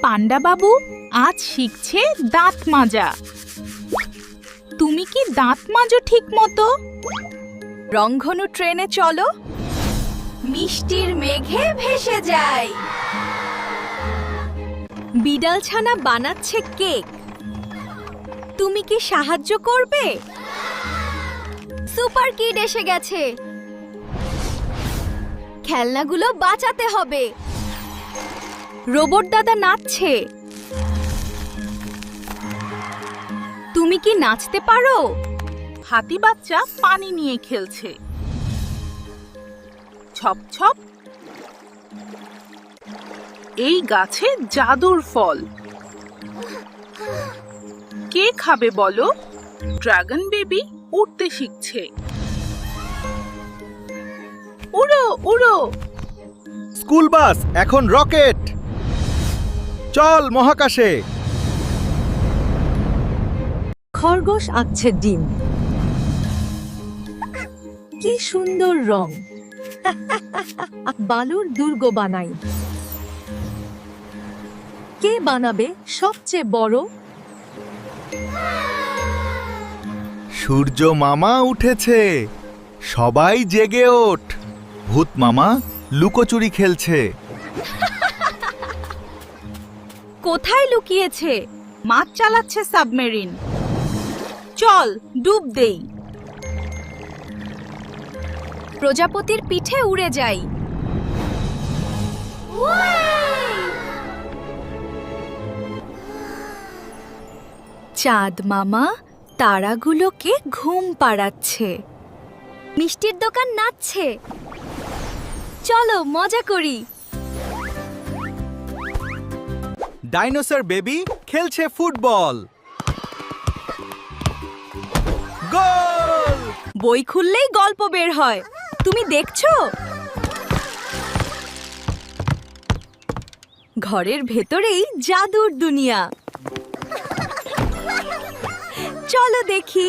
পান্ডা বাবু আজ শিখছে দাঁত মাজা। তুমি কি দাঁত মাজো ঠিক মতো? রংধনু ট্রেনে চলো, মিষ্টির মেঘে ভেসে যায়। বিড়াল ছানা বানাচ্ছে কেক, তুমি কি সাহায্য করবে? সুপার কিড এসে গেছে, খেলনাগুলো বাঁচাতে হবে। রোবট দাদা নাচছে, তুমি কি নাচতে পারো? হাতি বাচ্চা পানি নিয়ে খেলছে। ছপ ছপ। এই গাছে জাদুর ফল। কে খাবে বলো? ড্রাগন বেবি উড়তে শিখছে। উড়ো উড়ো। স্কুল বাস এখন রকেট। চল মহাকাশে। খরগোশ আঁকছে ডিম। কি সুন্দর রং। বালুর দুর্গ বানাই। কে বানাবে সবচেয়ে বড়? সূর্য মামা উঠেছে, সবাই জেগে ওঠ। ভূত মামা লুকোচুরি খেলছে। কোথায় লুকিয়েছে? মাছ চালাচ্ছে সাবমেরিন। চল ডুব দেই। প্রজাপতির পিঠে উড়ে যাই। চাঁদ মামা তারাগুলোকে ঘুম পাড়াচ্ছে। মিষ্টির দোকান নাচছে, চলো মজা করি। ডাইনোসর বেবি খেলছে ফুটবল। গোল! বই খুললেই গল্প বের হয়, তুমি দেখছো? ঘরের ভেতরেই জাদুর দুনিয়া, চলো দেখি।